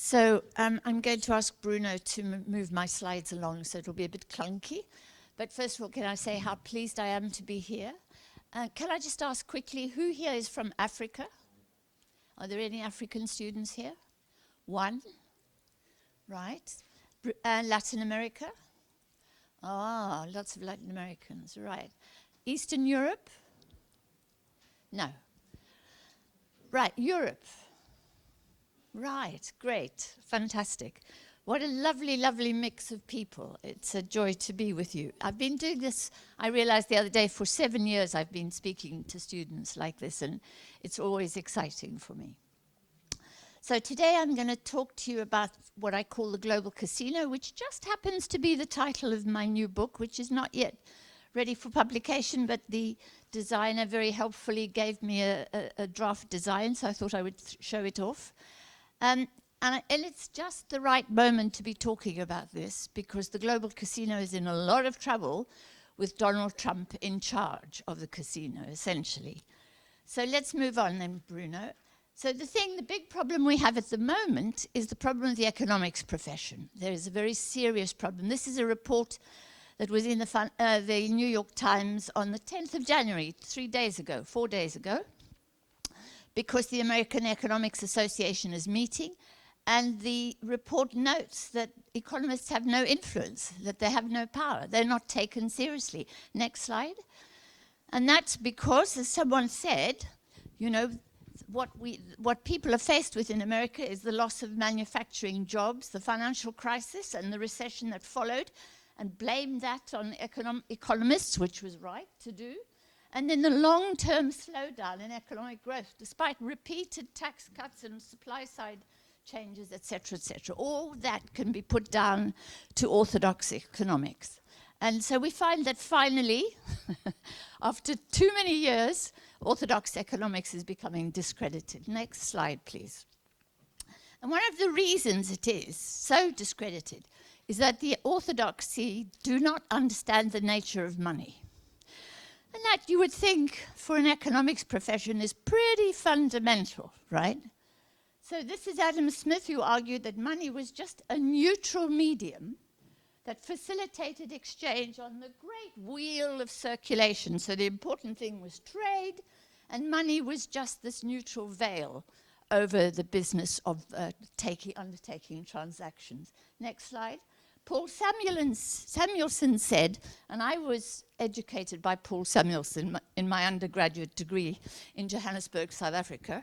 So I'm going to ask Bruno to move my slides along, so it'll be a bit clunky. But first of all, can I say how pleased I am to be here? Can I just ask quickly, who here is from Africa? Are there any African students here? One? Right. Latin America? Ah, lots of Latin Americans, right. Eastern Europe? No. Right, Europe. Right, great, fantastic. What a lovely, lovely mix of people. It's a joy to be with you. I've been doing this, I realized the other day, for 7 years I've been speaking to students like this, and it's always exciting for me. So today I'm going to talk to you about what I call the global casino, which just happens to be the title of my new book, which is not yet ready for publication, but the designer very helpfully gave me a draft design, so I thought I would show it off. And it's just the right moment to be talking about this, because the global casino is in a lot of trouble with Donald Trump in charge of the casino, essentially. So let's move on then, Bruno. So the big problem we have at the moment is the problem of the economics profession. There is a very serious problem. This is a report that was in the New York Times on the 10th of January, 4 days ago, because the American Economics Association is meeting, and the report notes that economists have no influence, that they have no power. They're not taken seriously. Next slide. And that's because, as someone said, you know, what people are faced with in America is the loss of manufacturing jobs, the financial crisis and the recession that followed, and blamed that on economists, which was right to do. And then the long-term slowdown in economic growth, despite repeated tax cuts and supply-side changes, etc., etc. All that can be put down to orthodox economics. And so we find that finally, after too many years, orthodox economics is becoming discredited. Next slide, please. And one of the reasons it is so discredited is that the orthodoxy do not understand the nature of money. And that, you would think, for an economics profession is pretty fundamental, right? So this is Adam Smith, who argued that money was just a neutral medium that facilitated exchange on the great wheel of circulation. So the important thing was trade, and money was just this neutral veil over the business of undertaking transactions. Next slide. Paul Samuelson said, and I was educated by Paul Samuelson in my undergraduate degree in Johannesburg, South Africa.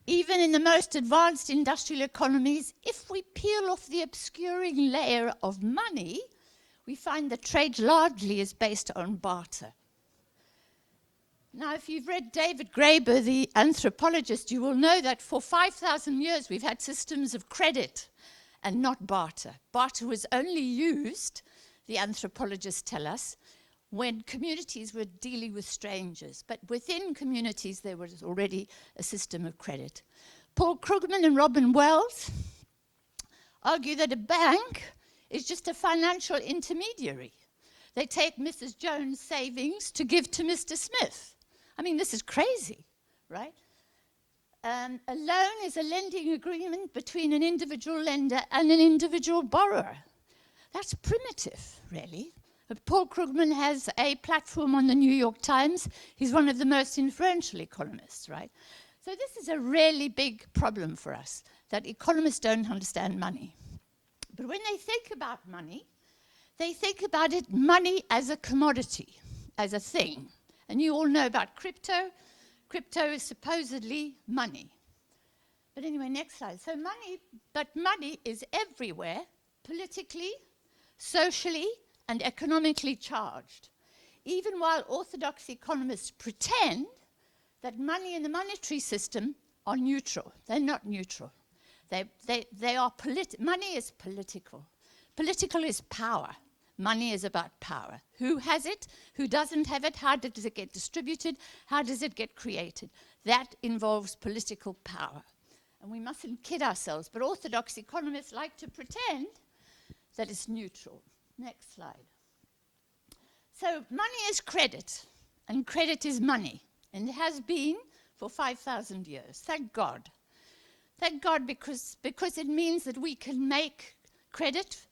Even in the most advanced industrial economies, if we peel off the obscuring layer of money, we find that trade largely is based on barter. Now, if you've read David Graeber, the anthropologist, you will know that for 5,000 years we've had systems of credit and not barter. Barter was only used, the anthropologists tell us, when communities were dealing with strangers. But within communities, there was already a system of credit. Paul Krugman and Robin Wells argue that a bank is just a financial intermediary. They take Mrs. Jones' savings to give to Mr. Smith. I mean, this is crazy, right? A loan is a lending agreement between an individual lender and an individual borrower. That's primitive, really. Paul Krugman has a platform on the New York Times. He's one of the most influential economists, right? So this is a really big problem for us, that economists don't understand money. But when they think about money, they think about it, money as a commodity, as a thing. And you all know about crypto. Crypto is supposedly money. But anyway, next slide. So money is everywhere, politically, socially, and economically charged. Even while orthodox economists pretend that money and the monetary system are neutral. They're not neutral. They are money is political. Political is power. Money is about power. Who has it? Who doesn't have it? How does it get distributed? How does it get created? That involves political power. And we mustn't kid ourselves, but orthodox economists like to pretend that it's neutral. Next slide. So money is credit, and credit is money, and it has been for 5,000 years. Thank God. Thank God, because it means that we can make credit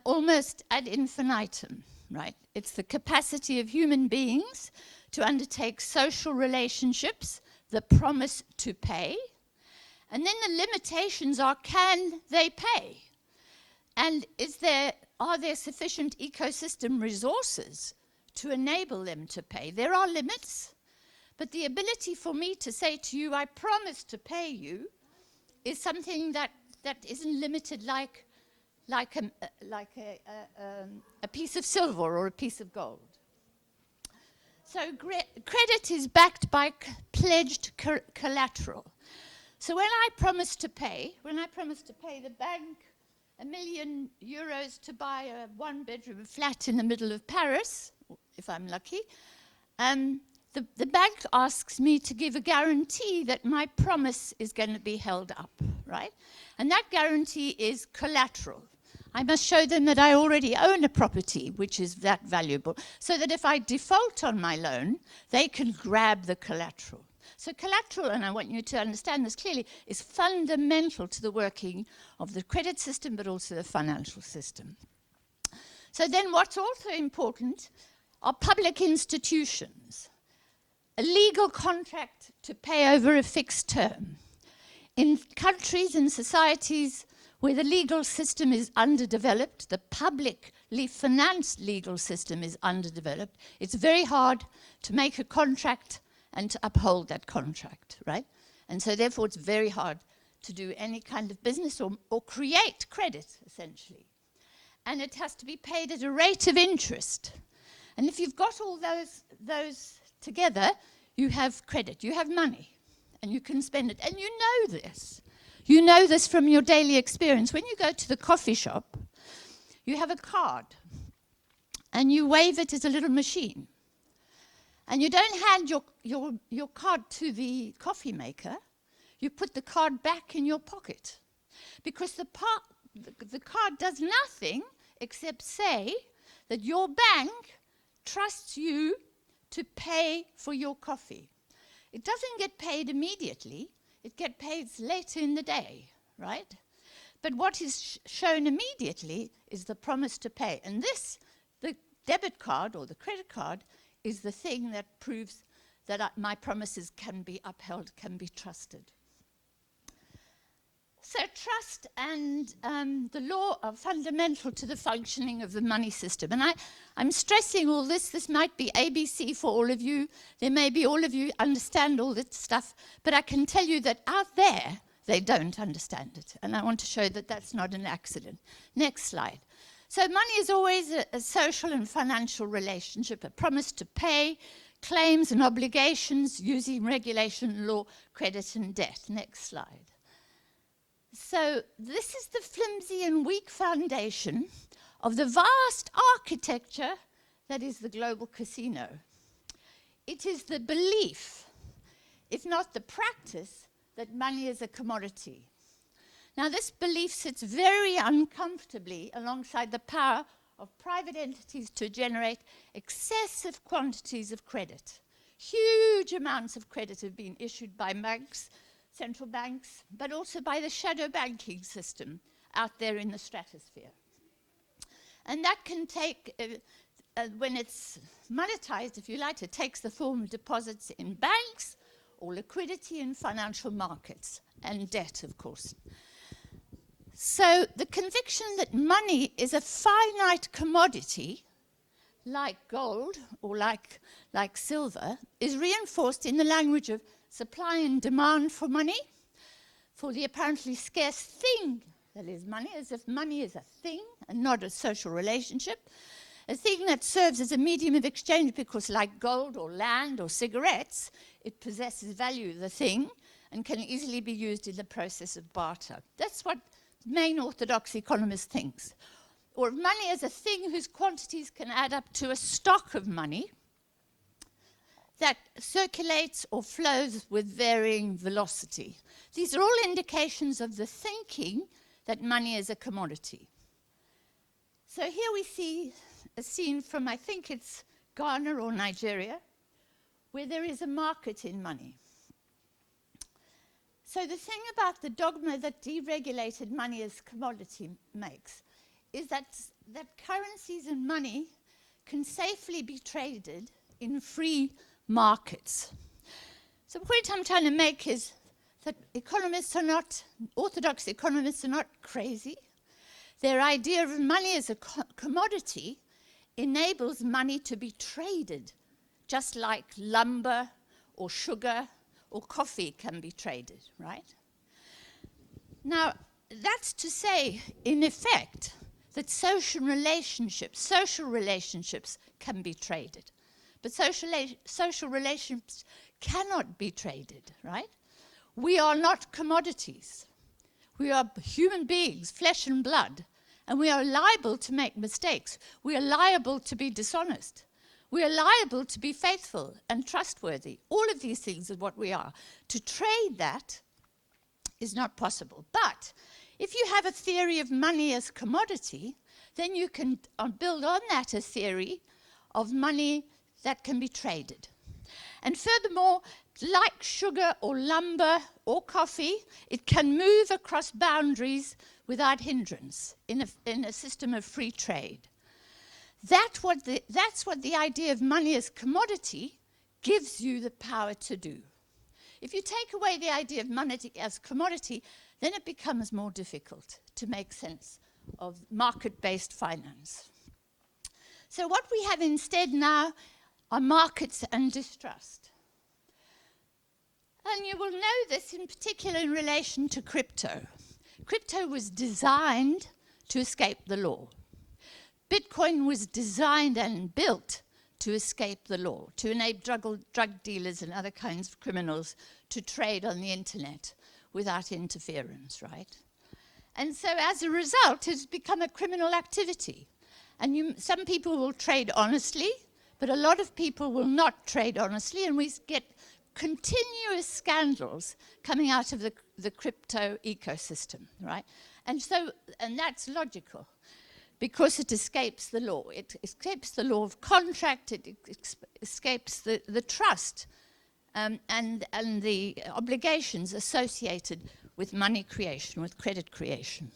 almost ad infinitum, right? It's the capacity of human beings to undertake social relationships, the promise to pay, and then the limitations are, can they pay? And are there sufficient ecosystem resources to enable them to pay? There are limits, but the ability for me to say to you, I promise to pay you, is something that isn't limited like a piece of silver or a piece of gold. So credit is backed by pledged collateral. So when I promise to pay the bank €1 million to buy a one-bedroom flat in the middle of Paris, if I'm lucky, the bank asks me to give a guarantee that my promise is going to be held up, right? And that guarantee is collateral. I must show them that I already own a property which is that valuable, so that if I default on my loan, they can grab the collateral. So collateral, and I want you to understand this clearly, is fundamental to the working of the credit system, but also the financial system. So then what's also important are public institutions. A legal contract to pay over a fixed term. In countries and societies where the legal system is underdeveloped, the publicly financed legal system is underdeveloped, it's very hard to make a contract and to uphold that contract, right? And so therefore it's very hard to do any kind of business or create credit, essentially. And it has to be paid at a rate of interest. And if you've got all those together, you have credit, you have money, and you can spend it. And you know this. You know this from your daily experience. When you go to the coffee shop, you have a card, and you wave it as a little machine. And you don't hand your card to the coffee maker. You put the card back in your pocket. Because the card does nothing except say that your bank trusts you to pay for your coffee. It doesn't get paid immediately. It gets paid later in the day, right? But what is shown immediately is the promise to pay. And this, the debit card or the credit card, is the thing that proves that my promises can be upheld, can be trusted. So trust and the law are fundamental to the functioning of the money system. And I'm stressing all this. This might be ABC for all of you. There may be all of you understand all this stuff. But I can tell you that out there, they don't understand it. And I want to show that that's not an accident. Next slide. So money is always a social and financial relationship, a promise to pay, claims and obligations using regulation, law, credit and debt. Next slide. So this is the flimsy and weak foundation of the vast architecture that is the global casino. It is the belief, if not the practice, that money is a commodity. Now this belief sits very uncomfortably alongside the power of private entities to generate excessive quantities of credit. Huge amounts of credit have been issued by banks, central banks, but also by the shadow banking system out there in the stratosphere. And that can take, when it's monetized, if you like, it takes the form of deposits in banks or liquidity in financial markets and debt, of course. So the conviction that money is a finite commodity, like gold or like silver, is reinforced in the language of supply and demand for money, for the apparently scarce thing that is money, as if money is a thing and not a social relationship, a thing that serves as a medium of exchange because, like gold or land or cigarettes, it possesses value, the thing, and can easily be used in the process of barter. That's what main orthodox economist thinks. Or money as a thing whose quantities can add up to a stock of money that circulates or flows with varying velocity. These are all indications of the thinking that money is a commodity. So here we see a scene from, I think it's Ghana or Nigeria, where there is a market in money. So So the thing about the dogma that deregulated money as commodity makes is that currencies and money can safely be traded in free markets. So the point I'm trying to make is that orthodox economists are not crazy. Their idea of money as a commodity enables money to be traded, just like lumber or sugar or coffee can be traded, right? Now, that's to say, in effect, that social relationships can be traded. But social relationships cannot be traded, right? We are not commodities. We are human beings, flesh and blood, and we are liable to make mistakes. We are liable to be dishonest. We are liable to be faithful and trustworthy. All of these things are what we are. To trade that is not possible. But if you have a theory of money as commodity, then you can build on that a theory of money that can be traded. And furthermore, like sugar or lumber or coffee, it can move across boundaries without hindrance in a system of free trade. That's what the idea of money as commodity gives you the power to do. If you take away the idea of money as commodity, then it becomes more difficult to make sense of market-based finance. So what we have instead now are markets and distrust. And you will know this in particular in relation to crypto. Crypto was designed to escape the law. Bitcoin was designed and built to escape the law, to enable drug dealers and other kinds of criminals to trade on the internet without interference, right? And so as a result, it's become a criminal activity. And some people will trade honestly, but a lot of people will not trade honestly, and we get continuous scandals coming out of the crypto ecosystem, right? And that's logical, because it escapes the law. It escapes the law of contract, it escapes the trust and the obligations associated with money creation, with credit creation.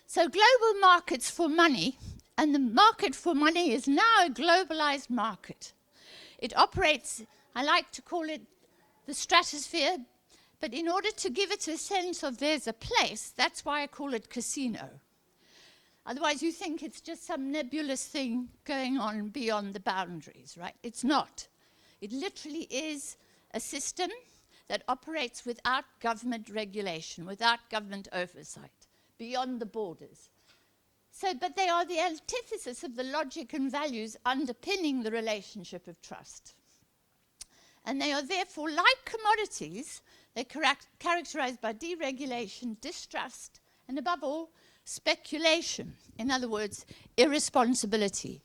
So global markets for money, and the market for money is now a globalized market. It operates, I like to call it the stratosphere, but in order to give it a sense of there's a place, that's why I call it casino. Otherwise you think it's just some nebulous thing going on beyond the boundaries, right? It's not. It literally is a system that operates without government regulation, without government oversight, beyond the borders. So, but they are the antithesis of the logic and values underpinning the relationship of trust. And they are therefore, like commodities, they're characterized by deregulation, distrust, and above all, speculation. In other words, irresponsibility.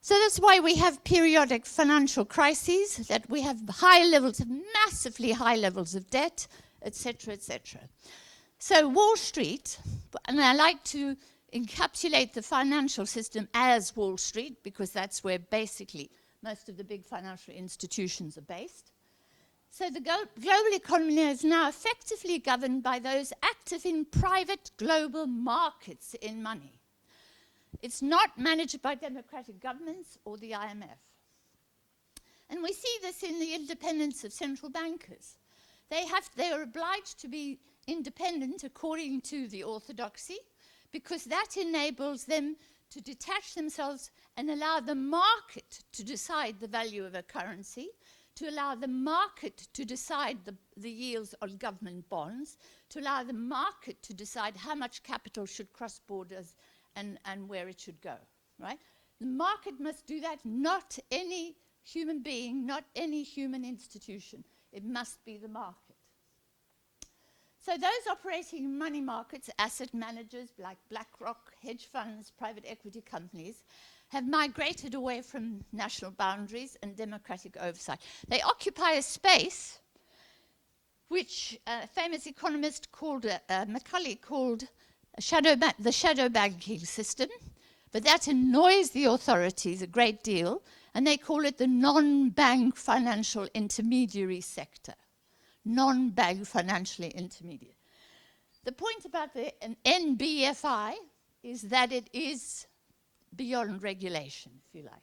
So that's why we have periodic financial crises, that we have high levels of, massively high levels of debt, etc., etc. So Wall Street, and I like to encapsulate the financial system as Wall Street, because that's where basically most of the big financial institutions are based. So the global economy is now effectively governed by those active in private global markets in money. It's not managed by democratic governments or the IMF. And we see this in the independence of central bankers. They are obliged to be independent according to the orthodoxy, because that enables them to detach themselves and allow the market to decide the value of a currency, to allow the market to decide the yields on government bonds, to allow the market to decide how much capital should cross borders and where it should go, right? The market must do that, not any human being, not any human institution. It must be the market. So those operating in money markets, asset managers like BlackRock, hedge funds, private equity companies, have migrated away from national boundaries and democratic oversight. They occupy a space which a famous economist called, Macaulay called the shadow banking system, but that annoys the authorities a great deal, and they call it the non-bank financial intermediary sector. non-bank financial intermediary. The point about an NBFI is that it is beyond regulation, if you like.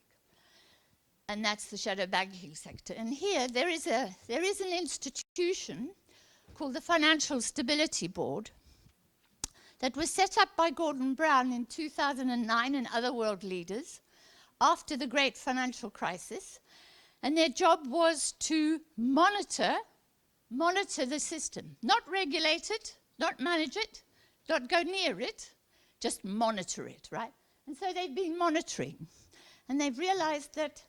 And that's the shadow banking sector. And here there is an institution called the Financial Stability Board that was set up by Gordon Brown in 2009 and other world leaders after the great financial crisis. And their job was to monitor the system, not regulate it, not manage it, not go near it, just monitor it, right? And so they've been monitoring. And they've realized that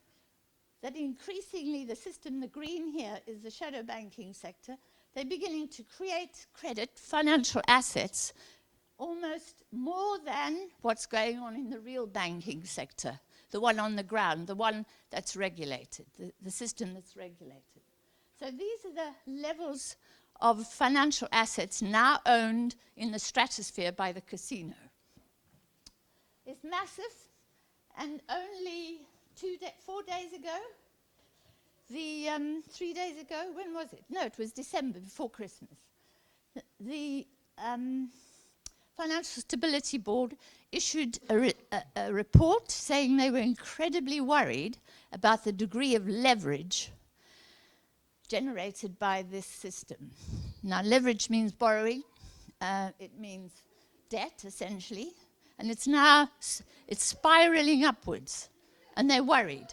increasingly the system, the green here, is the shadow banking sector. They're beginning to create credit, financial assets, almost more than what's going on in the real banking sector, the one on the ground, the one that's regulated, the system that's regulated. So these are the levels of financial assets now owned in the stratosphere by the casino. It's massive, and only 4 days ago, 3 days ago, when was it? No, it was December, before Christmas. The Financial Stability Board issued a report saying they were incredibly worried about the degree of leverage generated by this system. Now, leverage means borrowing. It means debt, essentially. And it's spiraling upwards. And they're worried.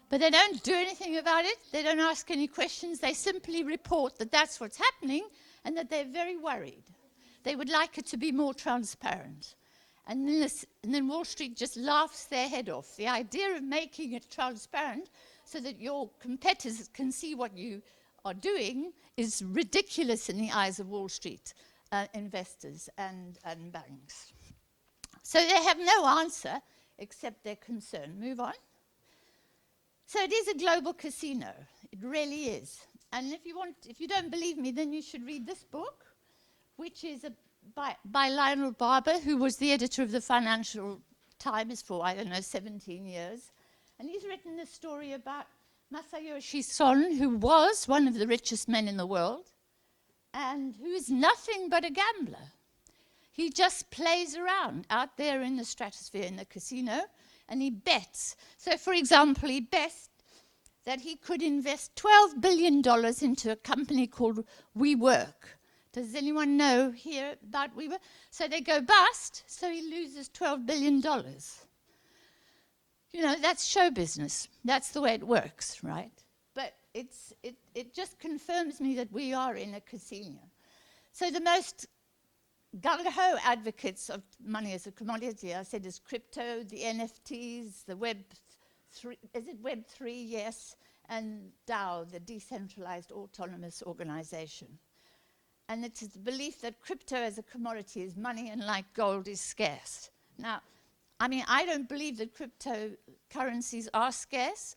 But they don't do anything about it. They don't ask any questions. They simply report that that's what's happening and that they're very worried. They would like it to be more transparent. And then Wall Street just laughs their head off. The idea of making it transparent so that your competitors can see what you are doing is ridiculous in the eyes of Wall Street investors and banks. So they have no answer except their concern. Move on. So it is a global casino. It really is. And if you don't believe me, then you should read this book, which is by Lionel Barber, who was the editor of the Financial Times for, 17 years. And he's written this story about Masayoshi Son, who was one of the richest men in the world, and who is nothing but a gambler. He just plays around out there in the stratosphere in the casino, and he bets. So, for example, he bets that he could invest $12 billion into a company called WeWork. Does anyone know here about WeWork? So they go bust, so he loses $12 billion. You know, that's show business. That's the way it works, right? But it just confirms me that we are in a casino. So the most gung-ho advocates of money as a commodity, I said, is crypto, the NFTs, the Web3, is it Web3? Yes, and DAO, the decentralized autonomous organization. And it is the belief that crypto as a commodity is money and like gold is scarce. Now, I mean, I don't believe that cryptocurrencies are scarce.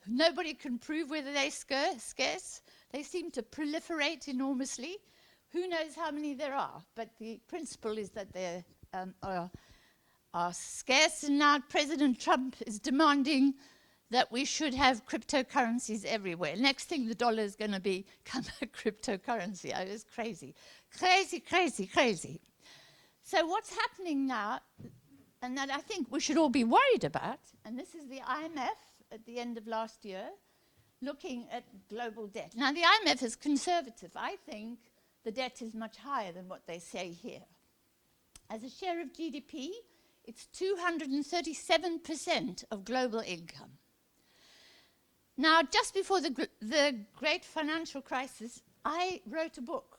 Nobody can prove whether they're scarce. They seem to proliferate enormously. Who knows how many there are? But the principle is that they are scarce. And now President Trump is demanding that we should have cryptocurrencies everywhere. Next thing, the dollar is going to become a cryptocurrency. It's crazy. Crazy, crazy, crazy. So what's happening now, and that I think we should all be worried about, and this is the IMF at the end of last year, looking at global debt. Now, the IMF is conservative. I think the debt is much higher than what they say here. As a share of GDP, it's 237% of global income. Now, just before the great financial crisis, I wrote a book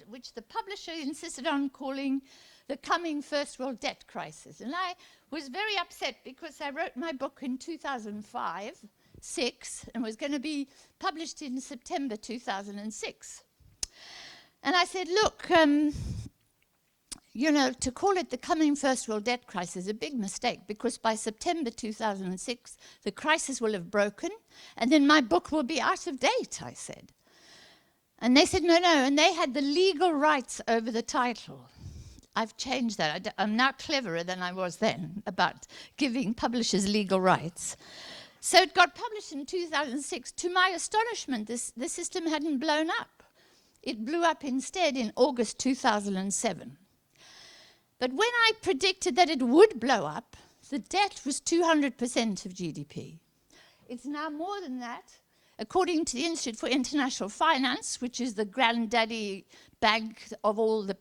which the publisher insisted on calling The Coming First World Debt Crisis. And I was very upset because I wrote my book in 2005-6 and was going to be published in September 2006. And I said, look, you know, to call it the coming first world debt crisis is a big mistake, because by September 2006, the crisis will have broken, and then my book will be out of date, I said. And they said, no, and they had the legal rights over the title. I've changed that. I'm now cleverer than I was then about giving publishers legal rights. So it got published in 2006. To my astonishment, the system hadn't blown up. It blew up instead in August 2007. But when I predicted that it would blow up, the debt was 200% of GDP. It's now more than that. According to the Institute for International Finance, which is the granddaddy bank of all the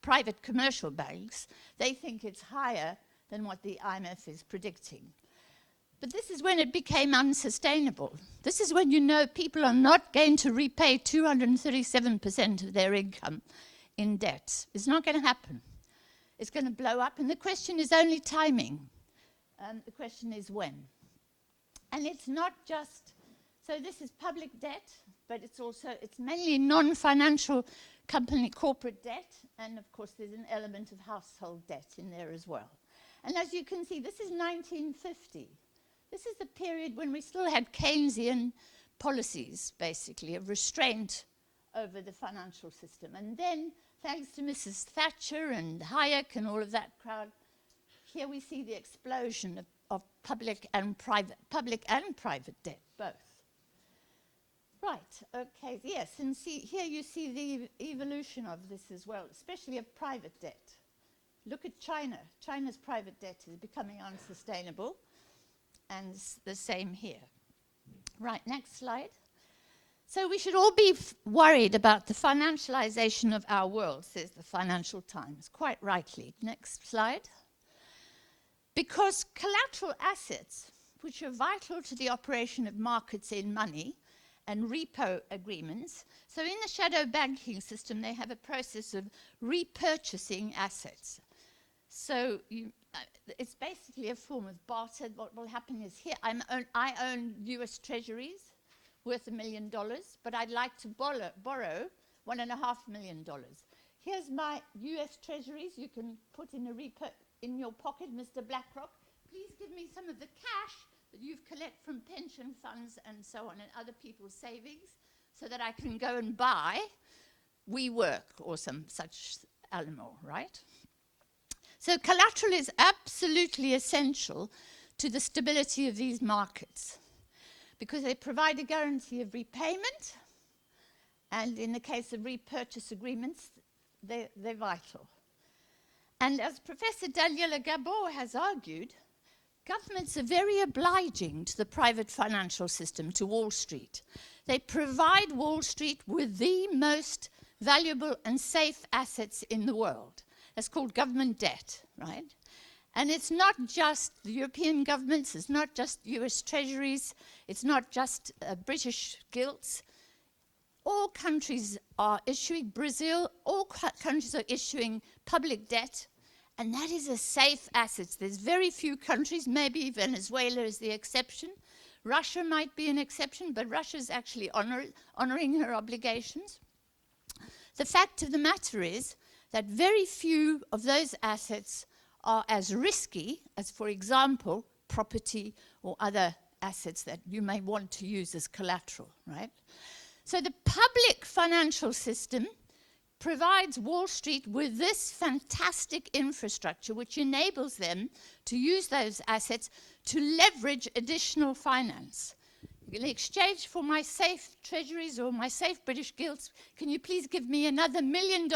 private commercial banks, they think it's higher than what the IMF is predicting. But this is when it became unsustainable. This is when you know people are not going to repay 237% of their income in debt. It's not going to happen. It's going to blow up, and the question is only timing. The question is when. And it's not just, so this is public debt, but it's mainly non-financial company corporate debt, and of course there's an element of household debt in there as well. And as you can see, this is 1950. This is the period when we still had Keynesian policies, basically, of restraint over the financial system. And then, thanks to Mrs. Thatcher and Hayek and all of that crowd, here we see the explosion of public and private debt, both. Right, okay, yes, and see, here you see the evolution of this as well, especially of private debt. Look at China. China's private debt is becoming unsustainable, and the same here. Right, next slide. So we should all be worried about the financialization of our world, says the Financial Times, quite rightly. Next slide. Because collateral assets, which are vital to the operation of markets in money and repo agreements, so in the shadow banking system, they have a process of repurchasing assets. So it's basically a form of barter. What will happen is here, I own US Treasuries worth $1 million, but I'd like to borrow $1.5 million. Here's my US Treasuries. You can put in your pocket, Mr. BlackRock. Please give me some of the cash that you've collected from pension funds and so on and other people's savings so that I can go and buy WeWork or some such animal, right? So collateral is absolutely essential to the stability of these markets because they provide a guarantee of repayment, and in the case of repurchase agreements, they're vital. And as Professor Daniela Gabor has argued, governments are very obliging to the private financial system, to Wall Street. They provide Wall Street with the most valuable and safe assets in the world. That's called government debt, right? And it's not just the European governments, it's not just US Treasuries, it's not just British gilts. All countries are issuing, Brazil, all countries are issuing public debt, and that is a safe asset. There's very few countries, maybe Venezuela is the exception. Russia might be an exception, but Russia's actually honoring her obligations. The fact of the matter is that very few of those assets are as risky as, for example, property or other assets that you may want to use as collateral, right? So the public financial system provides Wall Street with this fantastic infrastructure which enables them to use those assets to leverage additional finance. In exchange for my safe treasuries or my safe British gilts, can you please give me another $1 million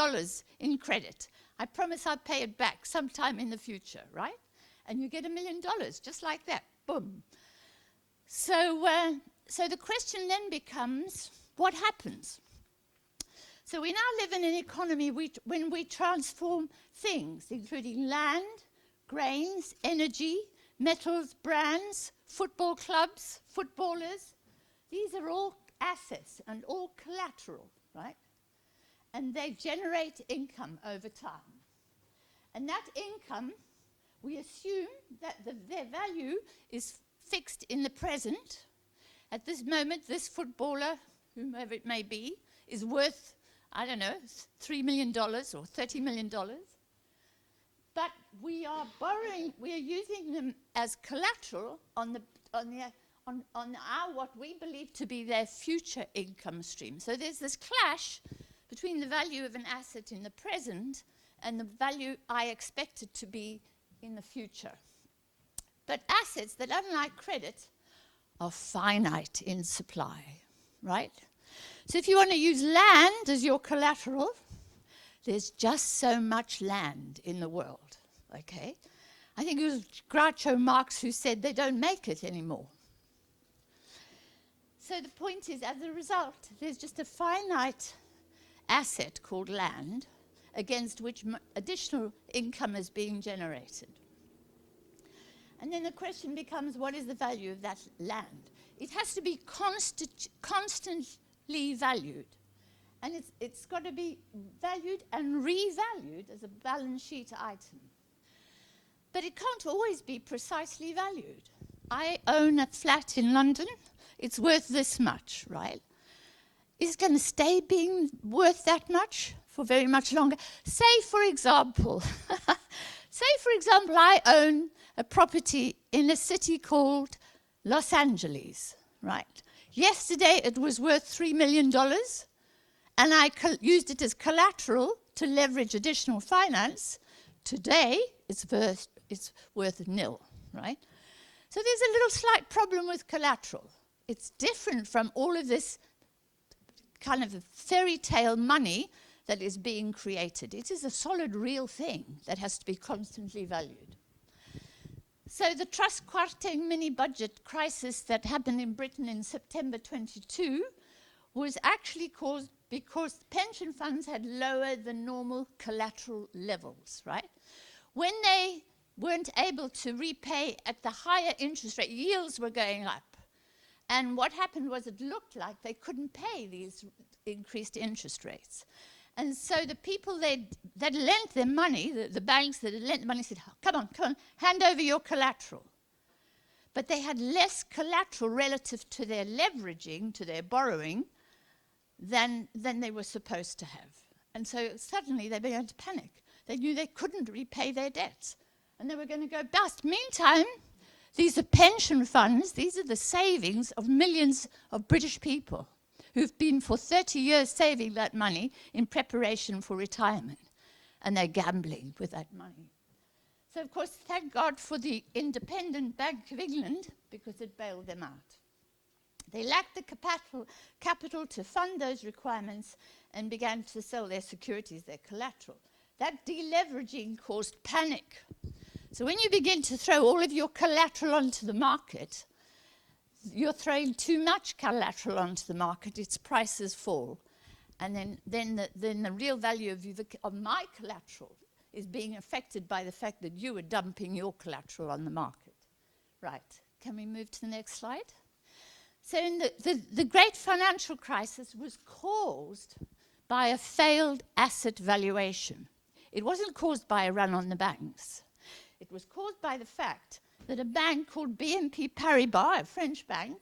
in credit? I promise I'll pay it back sometime in the future, right? And you get $1 million, just like that, boom. So the question then becomes, what happens? So we now live in an economy when we transform things, including land, grains, energy, metals, brands, football clubs, footballers. These are all assets and all collateral, right? And they generate income over time. And that income, we assume that their value is fixed in the present. At this moment, this footballer, whomever it may be, is worth, I don't know, $3 million or $30 million. But we are borrowing, we are using them as collateral on what we believe to be their future income stream. So there's this clash between the value of an asset in the present and the value I expect it to be in the future. But assets that, unlike credit, are finite in supply, right? So if you want to use land as your collateral, there's just so much land in the world, okay? I think it was Groucho Marx who said they don't make it anymore. So the point is, as a result, there's just a finite asset called land against which additional income is being generated. And then the question becomes, what is the value of that land? It has to be constantly valued. And it's got to be valued and revalued as a balance sheet item. But it can't always be precisely valued. I own a flat in London. It's worth this much, right? Is it going to stay being worth that much for very much longer? Say, for example, I own a property in a city called Los Angeles, right? Yesterday it was worth $3 million, and I used it as collateral to leverage additional finance. Today it's worth nil, right? So there's a little slight problem with collateral. It's different from all of this kind of fairy tale money that is being created. It is a solid, real thing that has to be constantly valued. So the trust quartering mini-budget crisis that happened in Britain in September 22 was actually caused because pension funds had lower than normal collateral levels, right? When they weren't able to repay at the higher interest rate, yields were going up. And what happened was it looked like they couldn't pay these increased interest rates. And so the people that lent them money, the banks that had lent the money said, come on, hand over your collateral. But they had less collateral relative to their leveraging, to their borrowing, than they were supposed to have. And so suddenly they began to panic. They knew they couldn't repay their debts, and they were going to go bust. Meantime, these are pension funds. These are the savings of millions of British people who've been for 30 years saving that money in preparation for retirement. And they're gambling with that money. So, of course, thank God for the independent Bank of England, because it bailed them out. They lacked the capital to fund those requirements and began to sell their securities, their collateral. That deleveraging caused panic. So when you begin to throw all of your collateral onto the market, you're throwing too much collateral onto the market, its prices fall. And then the real value of my collateral is being affected by the fact that you are dumping your collateral on the market. Right, can we move to the next slide? So the great financial crisis was caused by a failed asset valuation. It wasn't caused by a run on the banks. It was caused by the fact that a bank called BNP Paribas, a French bank,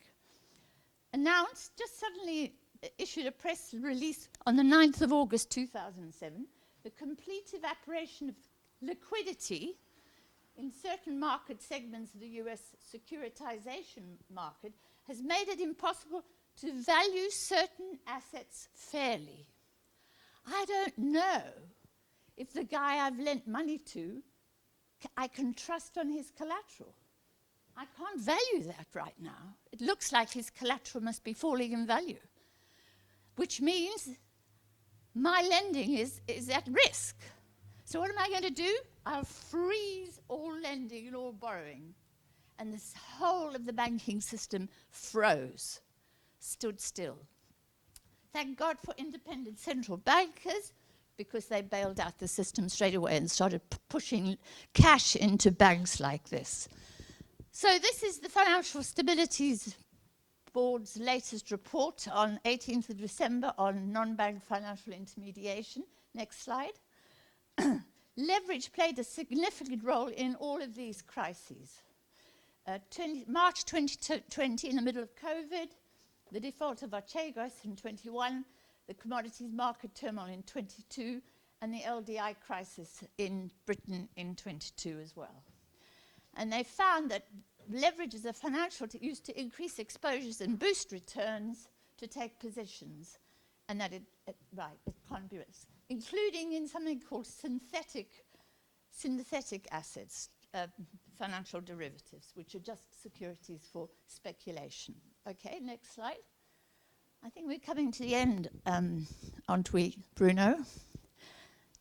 just suddenly issued a press release on the 9th of August 2007, the complete evaporation of liquidity in certain market segments of the US securitization market has made it impossible to value certain assets fairly. I don't know if the guy I've lent money to, I can trust on his collateral. I can't value that right now. It looks like his collateral must be falling in value, which means my lending is at risk. So what am I going to do? I'll freeze all lending and all borrowing. And this whole of the banking system froze, stood still. Thank God for independent central bankers, because they bailed out the system straight away and started pushing cash into banks like this. So this is the Financial Stability Board's latest report on 18th of December on non-bank financial intermediation. Next slide. Leverage played a significant role in all of these crises. March 2020, in the middle of COVID, the default of Archegos in 21, the commodities market turmoil in 22, and the LDI crisis in Britain in 22 as well. And they found that leverage as a financial used to increase exposures and boost returns to take positions, and that it can't be risk, including in something called synthetic assets, financial derivatives, which are just securities for speculation. Okay, next slide. I think we're coming to the end, aren't we, Bruno?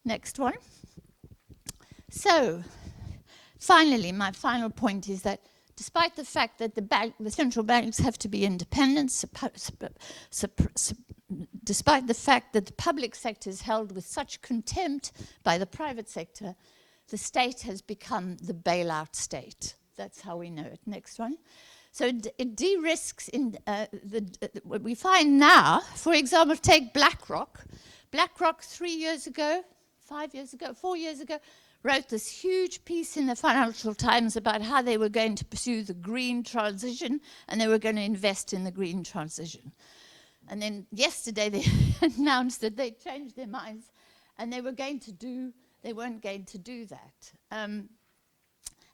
Next one. So, finally, my final point is that despite the fact that the central banks have to be independent, despite the fact that the public sector is held with such contempt by the private sector, the state has become the bailout state. That's how we know it. Next one. So it de-risks what we find now. For example, take BlackRock. BlackRock 3 years ago, 5 years ago, 4 years ago, wrote this huge piece in the Financial Times about how they were going to pursue the green transition and they were going to invest in the green transition. And then yesterday they announced that they changed their minds and they weren't going to do that.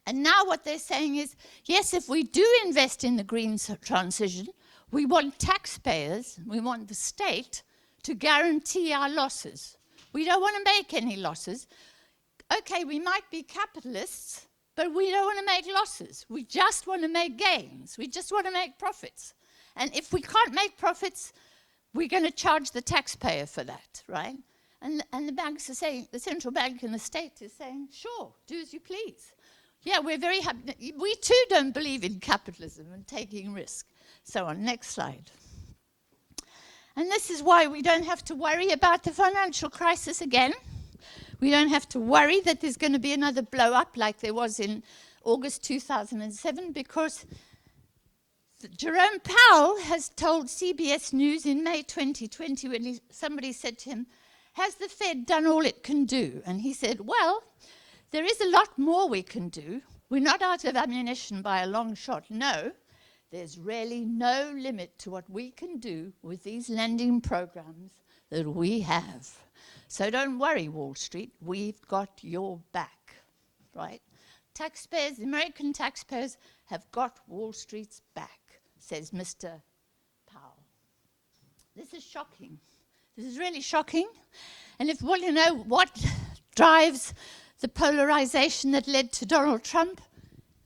And now what they're saying is, yes, if we do invest in the green transition, we want taxpayers, we want the state to guarantee our losses. We don't want to make any losses. Okay, we might be capitalists, but we don't want to make losses. We just want to make gains. We just want to make profits. And if we can't make profits, we're going to charge the taxpayer for that, right? And the banks are saying, the central bank and the state is saying, sure, do as you please. Yeah, we're very happy. We too don't believe in capitalism and taking risk. So on, next slide. And this is why we don't have to worry about the financial crisis again. We don't have to worry that there's going to be another blow up like there was in August 2007, because Jerome Powell has told CBS News in May 2020 when somebody said to him, has the Fed done all it can do? And he said, well, there is a lot more we can do. We're not out of ammunition by a long shot. No, there's really no limit to what we can do with these lending programs that we have. So don't worry, Wall Street, we've got your back, right? Taxpayers, American taxpayers have got Wall Street's back, says Mr. Powell. This is shocking. This is really shocking. And if you want to know what drives the polarization that led to Donald Trump,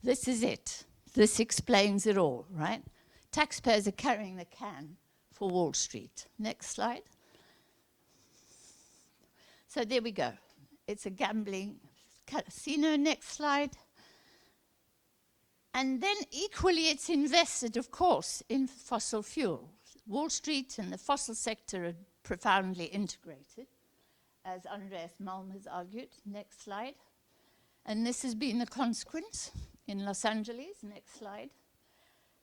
this is it. This explains it all, right? Taxpayers are carrying the can for Wall Street. Next slide. So there we go. It's a gambling casino. Next slide. And then equally it's invested, of course, in fossil fuels. Wall Street and the fossil sector are profoundly integrated, as Andreas Malm has argued. Next slide. And this has been the consequence in Los Angeles. Next slide.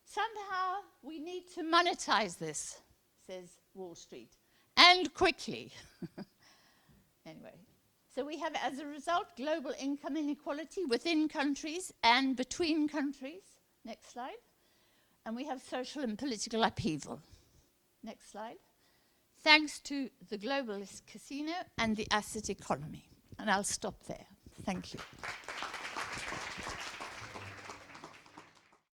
Somehow we need to monetize this, says Wall Street, and quickly. Anyway, so we have, as a result, global income inequality within countries and between countries. Next slide. And we have social and political upheaval. Next slide. Thanks to the globalist casino and the asset economy. And I'll stop there. Thank you.